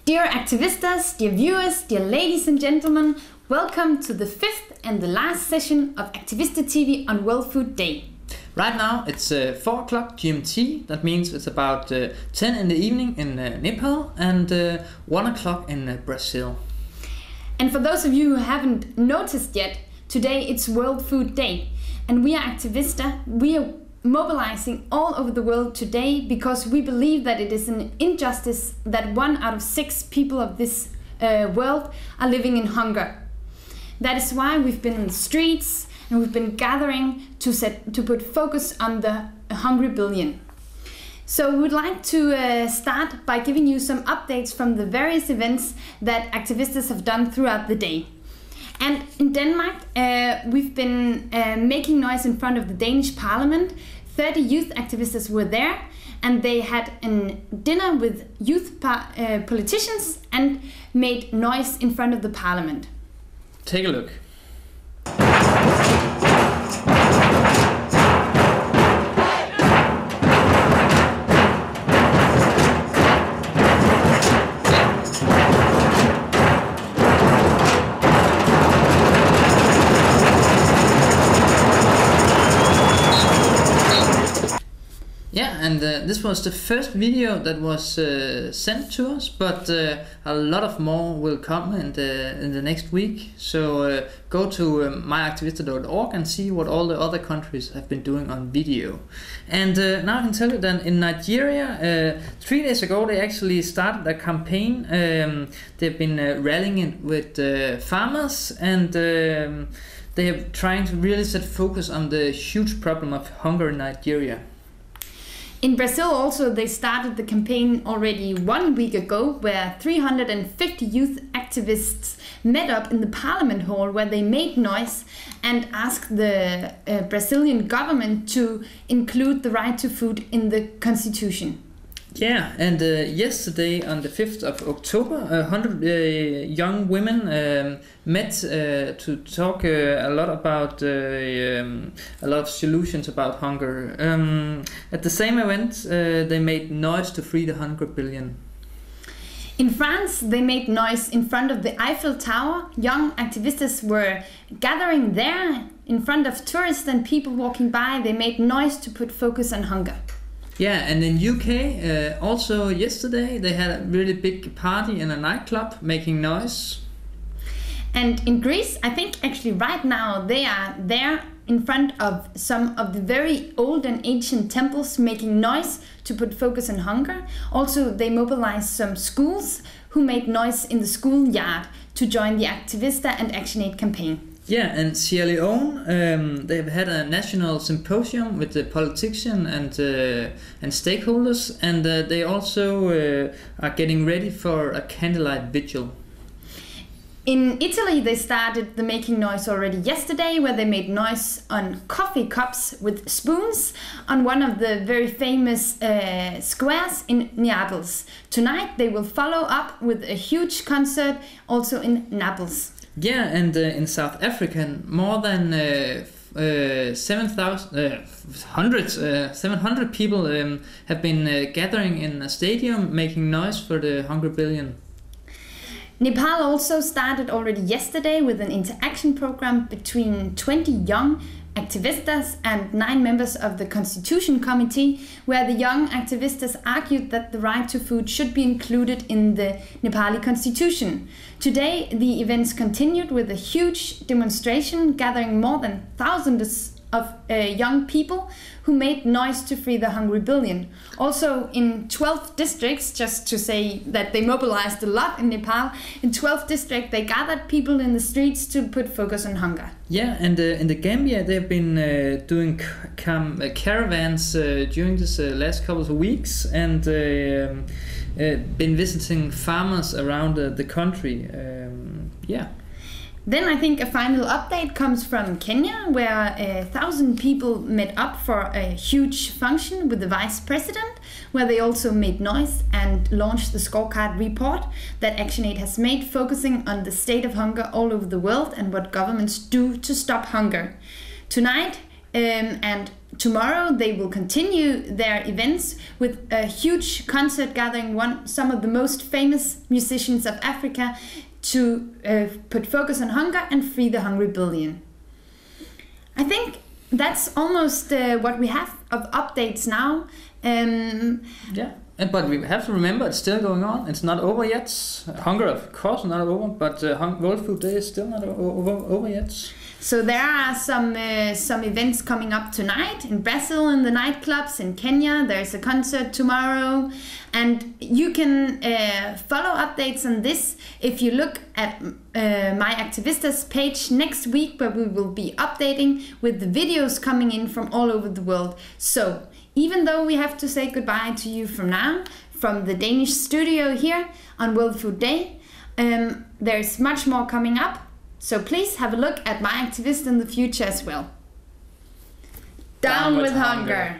Dear Activistas, dear viewers, dear ladies and gentlemen, welcome to the fifth and the last session of Activista TV on World Food Day. Right now it's 4 o'clock GMT, that means it's about 10 in the evening in Nepal and 1 o'clock in Brazil. And for those of you who haven't noticed yet, today it's World Food Day, and we are Activista. We are mobilizing all over the world today because we believe that it is an injustice that 1 out of 6 people of this world are living in hunger. That is why we've been in the streets and we've been gathering to put focus on the hungry billion. So we would like to start by giving you some updates from the various events that Activistas have done throughout the day. And in Denmark, we've been making noise in front of the Danish Parliament. 30 youth activists were there, and they had a dinner with youth politicians and made noise in front of the Parliament. Take a look. Yeah, and this was the first video that was sent to us, but a lot of more will come in the next week. So go to myactivista.org and see what all the other countries have been doing on video. And now I can tell you that in Nigeria, 3 days ago they actually started a campaign. They've been rallying it with farmers, and they are trying to really set focus on the huge problem of hunger in Nigeria. In Brazil also, they started the campaign already 1 week ago, where 350 youth activists met up in the Parliament Hall, where they made noise and asked the Brazilian government to include the right to food in the constitution. Yeah, and yesterday on the 5th of October, 100 young women met to talk a lot about a lot of solutions about hunger. At the same event, they made noise to free the hunger billion. In France, they made noise in front of the Eiffel Tower. Young activists were gathering there in front of tourists and people walking by. They made noise to put focus on hunger. Yeah, and in UK, also yesterday, they had a really big party in a nightclub making noise. And in Greece, I think actually right now they are there in front of some of the very old and ancient temples making noise to put focus on hunger. Also, they mobilized some schools who made noise in the schoolyard to join the Activista and ActionAid campaign. Yeah, and Sierra Leone, they've had a national symposium with the politicians and stakeholders, and they also are getting ready for a candlelight vigil. In Italy, they started the making noise already yesterday, where they made noise on coffee cups with spoons on one of the very famous squares in Naples. Tonight, they will follow up with a huge concert also in Naples. Yeah, and in South Africa, more than 700 people have been gathering in a stadium making noise for the Hunger Billion. Nepal also started already yesterday with an interaction program between 20 young activistas and 9 members of the Constitution Committee, where the young activistas argued that the right to food should be included in the Nepali constitution. Today, the events continued with a huge demonstration gathering more than thousands of young people who made noise to free the hungry billion. Also in 12 districts, just to say that they mobilized a lot in Nepal, in 12 districts they gathered people in the streets to put focus on hunger. Yeah, and in the Gambia they've been doing caravans during this last couple of weeks, and been visiting farmers around the country. Yeah. Then I think a final update comes from Kenya, where 1,000 people met up for a huge function with the Vice President, where they also made noise and launched the scorecard report that ActionAid has made, focusing on the state of hunger all over the world and what governments do to stop hunger. Tonight and tomorrow they will continue their events with a huge concert gathering some of the most famous musicians of Africa to put focus on hunger and free the hungry billion. I think that's almost what we have of updates now. But we have to remember it's still going on. It's not over yet. Hunger, of course, not over, but World Food Day is still not over yet. So there are some events coming up tonight in Brazil, in the nightclubs, in Kenya. There's a concert tomorrow, and you can follow updates on this if you look at my Activista's page next week, where we will be updating with the videos coming in from all over the world. So even though we have to say goodbye to you from now, from the Danish studio here on World Food Day, there's much more coming up. So please have a look at my Activist in the future as well. Down with hunger!